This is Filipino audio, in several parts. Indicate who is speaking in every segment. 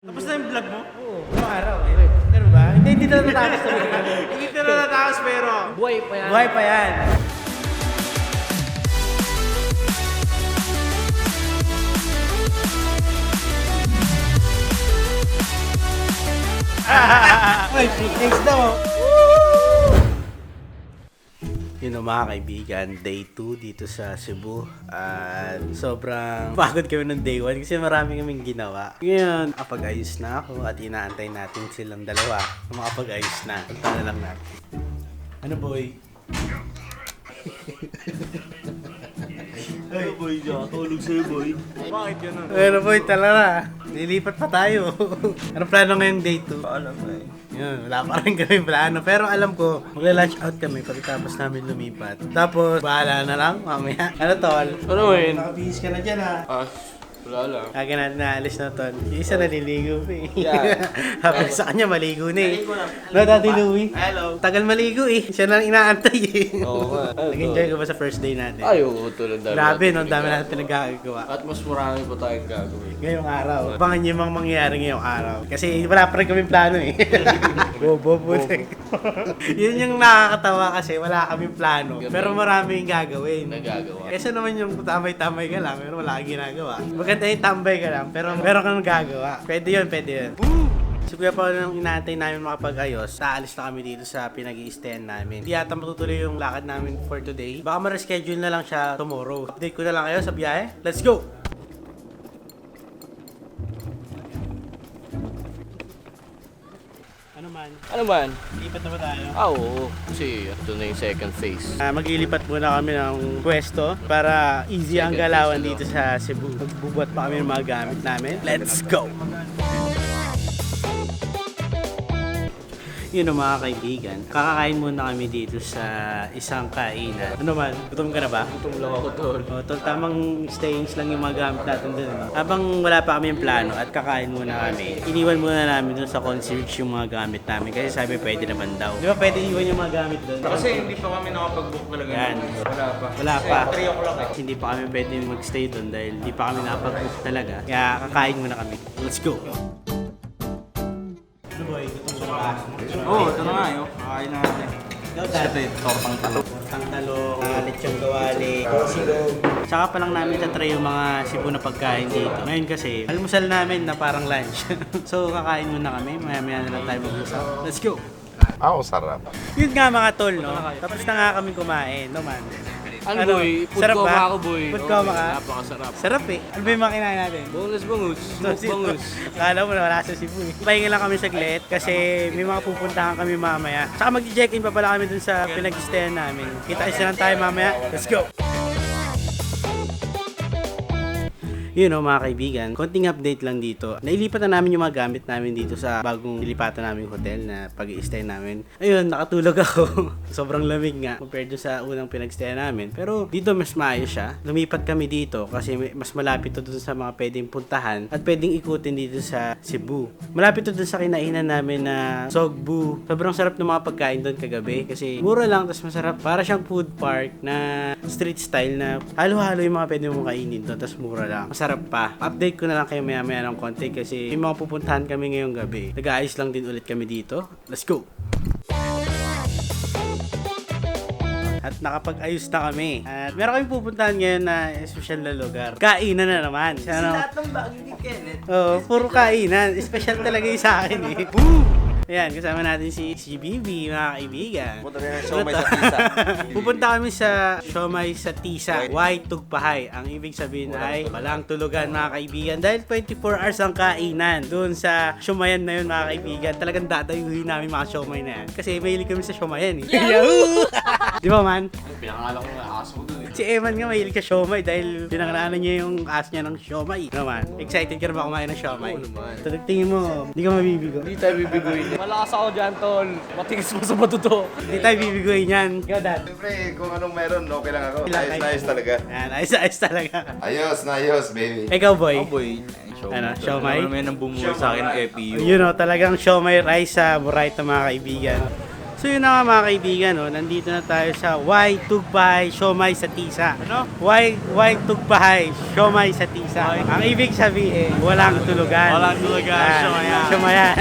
Speaker 1: Tapos na yung vlog mo?
Speaker 2: Oo, buong araw eh. Pero ba? Hindi na natapos na
Speaker 1: Hindi na natapos pero
Speaker 3: Buhay pa yan.
Speaker 2: buhay pa yan. Uy, thanks daw. Yun o mga kaibigan, day 2 dito sa Cebu. At sobrang pagod kami ng day 1 kasi marami kaming ginawa. Ngayon, kapag-ayos na ako at inaantay natin silang dalawa na makapag-ayos na. Punta na lang natin. Ano boy?
Speaker 1: Ay, boy, tulog sa'yo, boy. Bakit ganun?
Speaker 2: Ano boy, talaga. Lilipat pa tayo. Ano plano ngayong day 2?
Speaker 1: Alam mo eh.
Speaker 2: Yun, wala pa rin kami plano. Pero alam ko, magla-lunch out kami pagkatapos namin lumipat. Tapos, bahala na lang mamaya. Ano tol?
Speaker 3: Ano yun?
Speaker 2: Nakabihis ka na dyan ha.
Speaker 3: Wala lang.
Speaker 2: Kaya natin naalis na tol. Yung isa naliligo pa eh.
Speaker 3: Yeah.
Speaker 2: Sabi sa kanya, maligo na eh.
Speaker 1: Maligo na.
Speaker 2: No, Daddy Louie?
Speaker 1: Hello.
Speaker 2: Tagal maligo eh. Siya lang inaantay eh.
Speaker 3: Oo nga.
Speaker 2: Nag-enjoy ka ba sa first day natin?
Speaker 3: Ay, oo, tulad dami.
Speaker 2: Grabe, no? Ang dami natin pinagkakagawa.
Speaker 3: At mas marami pa tayong gagawin.
Speaker 2: Ngayong araw. Abangan niyo mang mangyayari ngayong araw. Kasi wala pa rin kaming plano eh. Bobo. Yun yung nakakatawa kasi wala kaming plano. Pero marami yung gagawin.
Speaker 3: Nagagawa.
Speaker 2: Kesa naman yung tambay-tambay ka lang pero wala kang ginagawa. Maganda yung tambay ka lang pero meron kang gagawa. Pwede yun. So kuya pa nang inaantay namin makapag-ayos, aalis na kami dito sa pinag-i-stayan namin. Hindi yata matutuloy yung lakad namin for today. Baka ma-reschedule na lang siya tomorrow. Update ko na lang kayo sa biyahe. Let's go!
Speaker 3: Ano man?
Speaker 2: Lipat na ba tayo?
Speaker 3: Oo. Kasi ito na yung second phase.
Speaker 2: Maglilipat muna kami ng pwesto para easy ang
Speaker 3: Second
Speaker 2: galawan
Speaker 3: phase na
Speaker 2: dito sa Cebu. Magbubuhat pa kami ng mga gamit namin. Let's go! Yun o mga kaibigan, kakakain muna kami dito sa isang kainan. Ano man, gutom ka na ba?
Speaker 3: Gutom lang ako, tol.
Speaker 2: O, tol, tamang stayings lang yung mga gamit natin dun. No? Habang wala pa kami yung plano at kakain muna kami, iniwan muna namin dun sa concierge yung mga gamit namin kasi sabi pwede naman daw. Di ba pwede iwan yung mga gamit dun?
Speaker 1: Kasi hindi pa kami nakapag-book talaga.
Speaker 2: Yan.
Speaker 1: Wala pa.
Speaker 2: Wala pa.
Speaker 1: Kasi 3 o'clock eh.
Speaker 2: Hindi pa kami pwede magstay doon dahil hindi pa kami nakapag-book talaga. Kaya kakain muna kami. Let's go! Ano boy? Gutom ka ba?
Speaker 1: Oo, ito na nga yun. Kakain natin.
Speaker 2: Ikaw dati.
Speaker 1: Tortang talong.
Speaker 2: Ang talong, lechong gawali, sigong. Tsaka pa lang namin tatry yung mga Cebu na pagkain dito. Ngayon kasi, almusal namin na parang lunch. So kakain muna kami. Maya-maya na lang tayo mag-usap. Let's go!
Speaker 4: Sarap.
Speaker 2: Yun nga mga tol, no? Tapos na nga kami kumain, no man?
Speaker 3: Ano, boy? Food
Speaker 2: sarap
Speaker 3: coma
Speaker 2: ba?
Speaker 3: ako, boy.
Speaker 2: Food
Speaker 3: Oo,
Speaker 2: coma ka?
Speaker 3: Napakasarap.
Speaker 2: Sarap eh. Ano ba yung mga kinain natin?
Speaker 3: Bangus. Smoke bangus.
Speaker 2: Kala mo na wala sa Cebu eh. Pahinga lang kami saglit kasi may mga pupuntahan kami mamaya. Tsaka mag-check-in pa pala kami dun sa pinag-stayan namin. Kita-isa lang tayo mamaya. Let's go! Yun o mga kaibigan, konting update lang dito. Nailipat na namin yung mga gamit namin dito sa bagong nilipatan namin hotel na pag-i-stay namin. Ayun, nakatulog ako. Sobrang lamig nga compared sa unang pinag-stay namin. Pero dito mas maayos siya. Lumipat kami dito kasi mas malapit to dun sa mga pwedeng puntahan at pwedeng ikutin dito sa Cebu. Malapit to dun sa kinainan namin na Sogbu. Sobrang sarap ng mga pagkain doon kagabi kasi mura lang tapos masarap. Para siyang food park na street style na halo-halo yung mga pwedeng mong kainin doon tapos mura lang. Masarap pa. Update ko na lang kayo maya-maya ng konti kasi may mga pupuntahan kami ngayong gabi. Nag-aayos lang din ulit kami dito. Let's go! At nakapag-ayos na kami. At meron kami pupuntahan ngayon na espesyal na lugar. Kainan na naman.
Speaker 1: Lahat ng bagay ni Kenneth.
Speaker 2: Oo, puro kainan. Espesyal talaga yung sa akin eh. Ayan, kasama natin si BB, mga kaibigan.
Speaker 4: Punta rin ang siomay sa pizza.
Speaker 2: Pupunta kami sa siomay sa Tisa, White Tugpahay. Ang ibig sabihin ay walang tulugan mga kaibigan. Dahil 24 hours ang kainan doon sa siomayan na yun mga kaibigan. Talagang dadayuhin namin mga siomay na yan. Kasi mahilig kami sa siomayan eh. Yahoo! Di ba man?
Speaker 3: Pinangalan ko na aso ko dun eh.
Speaker 2: Si Eman nga mahilig ka siomay dahil pinangalanan niya yung as niya ng siomay. Naman, excited ka na ba kumain ng siomay?
Speaker 3: Oo naman.
Speaker 2: So, tingin mo, hindi ka mabibigo.
Speaker 3: Hindi tayo bibigoyin. Malakas ako dyan, tol. Matigis mo sa matuto.
Speaker 2: Hindi tayo bibigoyin yan. Ikaw, Dad.
Speaker 4: Siyempre, kung anong meron, okay lang ako.
Speaker 2: Ayos.
Speaker 4: Ayos talaga.
Speaker 2: Yan, ayos talaga.
Speaker 4: Ayos, baby.
Speaker 2: Ikaw, boy.
Speaker 1: Boy.
Speaker 2: Ano, siomay?
Speaker 1: May nang bumuhay sa akin ng FPU.
Speaker 2: Talagang siomay rice sa Boracay mga kaibigan. So yun na nga mga kaibigan, no? Nandito na tayo sa Y Tugbahay Siomai sa Tisa.
Speaker 3: Ano?
Speaker 2: Y Tugbahay Siomai sa Tisa. Ang ibig sabihin, walang tulugan.
Speaker 3: Walang tulugan, Siomayan.
Speaker 2: Siomayan.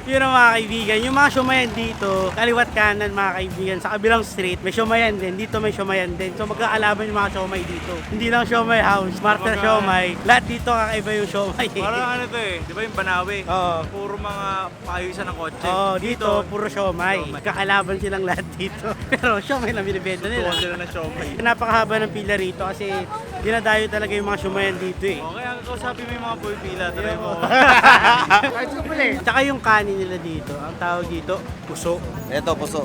Speaker 2: Yun ang mga kaibigan, yung mga siomayan dito, kaliwat kanan mga kaibigan, sa kabilang street, may siomayan din, dito may siomayan din. So magkakalaban yung mga siomay dito. Hindi lang siomay house, Marta siomay, lahat dito kakaiba yung siomay.
Speaker 3: Parang ano to eh, di ba yung Banawi?
Speaker 2: Oo.
Speaker 3: Puro mga paayusan ng kotse.
Speaker 2: Oh, dito, puro siomay. Kakalaban silang lahat dito. Pero siomay lang binibenta nila.
Speaker 3: Tuwan sila na siomay.
Speaker 2: Napakahaba ng pila rito kasi dinadayo talaga yung mga siomayan dito eh.
Speaker 3: Okay, ang kausapin mo yung mga boy pila. Try mo.
Speaker 2: Tsaka yung kanin nila dito, ang tawag dito, puso.
Speaker 4: Ito, puso.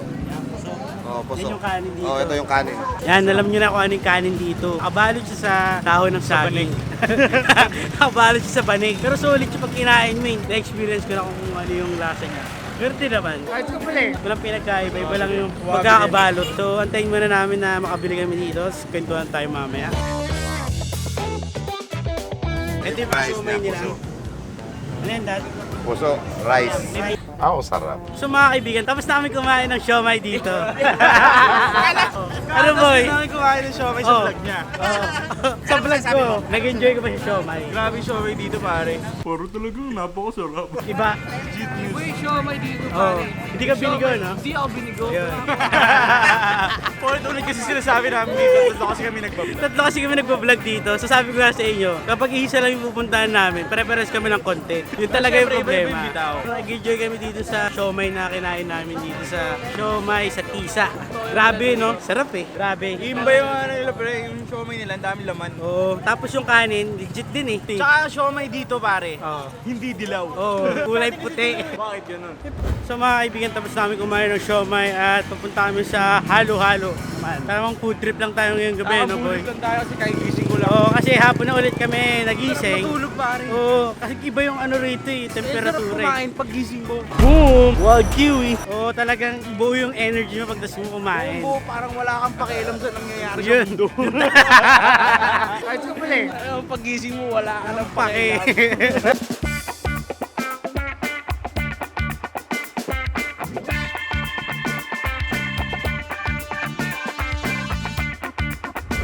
Speaker 4: Oh, puso.
Speaker 2: Yan yung kanin dito.
Speaker 4: Oh, ito yung kanin.
Speaker 2: Yan, alam nyo na kung ano yung kanin dito. Kabalot siya sa dahon ng saging. Kabalot siya sa banig. Pero solid siya pag kinain mo. Na-experience ko na kung ano yung lasa niya. Pero di naman. Walang pinagkaiba. Iba lang yung pagkakabalot. So, antayin muna namin na makabili kami dito. Kwentuhan tayo mamaya. Ito yung
Speaker 4: Rice
Speaker 2: siomay
Speaker 4: na
Speaker 2: nila.
Speaker 4: puso.
Speaker 2: Ano yan, Dad?
Speaker 4: Puso, rice. Sarap.
Speaker 2: So mga kaibigan, tapos na kami kumain ng siomay dito. Ano boy?
Speaker 3: Tapos namin kumain ng siomay sa
Speaker 2: Oh.
Speaker 3: vlog niya.
Speaker 2: Sa vlog ko, nag-enjoy ko ba si siomay?
Speaker 3: Grabe yung siomay dito pare. Puro talaga, napakasarap.
Speaker 2: Iba?
Speaker 5: Uy, siomay dito
Speaker 2: Oh.
Speaker 5: pare.
Speaker 2: Hindi ka binigo, no?
Speaker 5: Hindi ako binigo.
Speaker 3: Ulit kasi sinasabi namin dito, tatlo kasi kami nagbablog.
Speaker 2: Tatlo kasi kami nagpa-vlog dito. So sabi ko nga sa inyo, kapag isa lang yung pupuntahan namin, pare-pares kami ng content. Yun talaga yung
Speaker 3: Siyempre, iba-iba
Speaker 2: problema.
Speaker 3: yung bitaw.
Speaker 2: So, nag-enjoy kami dito sa siomay na kinain namin dito sa siomay sa Tisa. Grabe, no? Sarap eh. Grabe.
Speaker 3: Imba yung ano nila pre, yung siomay nila, ang dami laman.
Speaker 2: Oh, tapos yung kanin, legit din eh.
Speaker 3: Tsaka siomay dito pare,
Speaker 2: Oh.
Speaker 3: hindi dilaw.
Speaker 2: Oh, kulay puti.
Speaker 3: Bakit ganun?
Speaker 2: So mga kaibigan, tapos namin kumain ng siomay at pupunta kami sa halo-halo. Tamang food trip lang tayo ngayong gabi, no boy?
Speaker 3: Nakabulot lang tayo kasi kagigising ko lang.
Speaker 2: Oo, kasi hapon na ulit kami nagising.
Speaker 3: Matulog pare.
Speaker 2: Oo, kasi iba yung ano rito eh, temperatura eh.
Speaker 3: kumain pag gising mo.
Speaker 2: Boom! Wild kiwi! Oo, talagang buo yung energy mo pagdas mo kumain.
Speaker 3: Oo, parang wala kang pakialam sa nangyayari sa
Speaker 2: Yun.
Speaker 3: mundo.
Speaker 2: Kahit sa pala eh.
Speaker 3: Ayun, pag gising mo, wala ka ng
Speaker 2: Pake.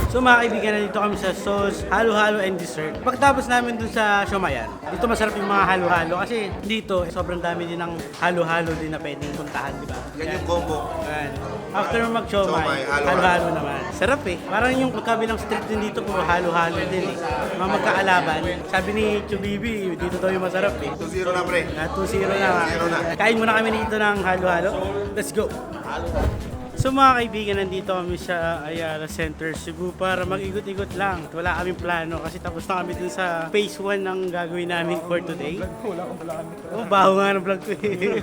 Speaker 2: So mga kaibigan, nandito kami sa sauce, halo-halo and dessert. Pagtapos namin dun sa siomayan, dito masarap yung mga halo-halo kasi dito sobrang dami din ng halo-halo din na pwedeng puntahan, di ba?
Speaker 4: Yan yung combo.
Speaker 2: Yan. After mag-siomay,
Speaker 4: Siomay, halo-halo.
Speaker 2: halo-halo naman. Sarap eh. Parang yung magkabilang street din dito, puro halo-halo din eh. Mga magkaalaban. Sabi ni Chubibi, dito daw yung masarap eh.
Speaker 4: 2-0 na, pre.
Speaker 2: 2-0 na.
Speaker 4: 2-0 na.
Speaker 2: Kain muna kami dito ng halo-halo. Let's go! So mga kaibigan, nandito kami sa Ayala Center, Cebu para mag-ikot-ikot lang. Wala kaming plano kasi tapos na kami dun sa phase 1 ng gagawin namin for today. Wala akong plano. Oh, baho nga ng vlog ko eh.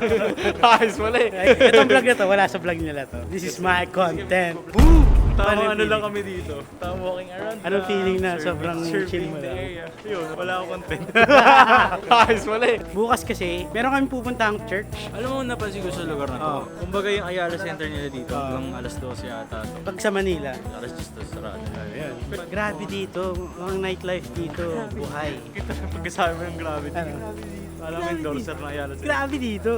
Speaker 3: Ayos wala eh.
Speaker 2: Itong vlog na to, wala sa vlog nila to. This is my content.
Speaker 3: Tama ano lang kami dito. Tama walking around.
Speaker 2: Anong feeling na
Speaker 3: Surfing-
Speaker 2: sobrang
Speaker 3: surfing
Speaker 2: chill mo
Speaker 3: the
Speaker 2: lang?
Speaker 3: area. Yun, wala akong content. Ayos wala eh.
Speaker 2: Bukas kasi, meron kami pupuntahang church.
Speaker 3: Alam mo, napansin ko sa lugar na to.
Speaker 2: Oo.
Speaker 3: Kumbaga yung Ayala Center nila dito,
Speaker 2: Oo.
Speaker 3: hanggang alas 12 yata.
Speaker 2: Pag sa Manila.
Speaker 3: Alas 10 sarado.
Speaker 2: Ayan. Grabe dito, ang nightlife dito, buhay.
Speaker 3: Kita na pagkasabi mo yung gravity.
Speaker 2: Ano?
Speaker 3: Alam mo yung endorser ng Ayala Center.
Speaker 2: Grabe dito.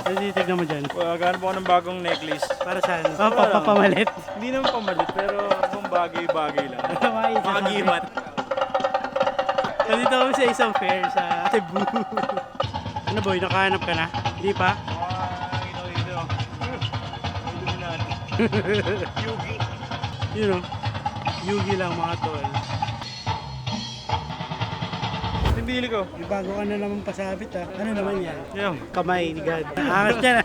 Speaker 2: Ano titignan mo dyan?
Speaker 3: Gano'n po ako ng bagong necklace.
Speaker 2: Para saan? Oh, papamalit.
Speaker 3: Hindi naman pamalit, pero kung bagay-bagay lang.
Speaker 2: Makita
Speaker 3: Makagimat.
Speaker 2: Nandito kami sa isang fair sa Cebu. Ano boy, nakahanap ka na? Hindi pa?
Speaker 3: Yugi.
Speaker 2: Yun o. Yugi lang mga tol.
Speaker 3: Pindili ko.
Speaker 2: May bago ka na naman pasabit ah. Ano naman yan?
Speaker 3: Yung.
Speaker 2: Kamay ni God. Angas niya na.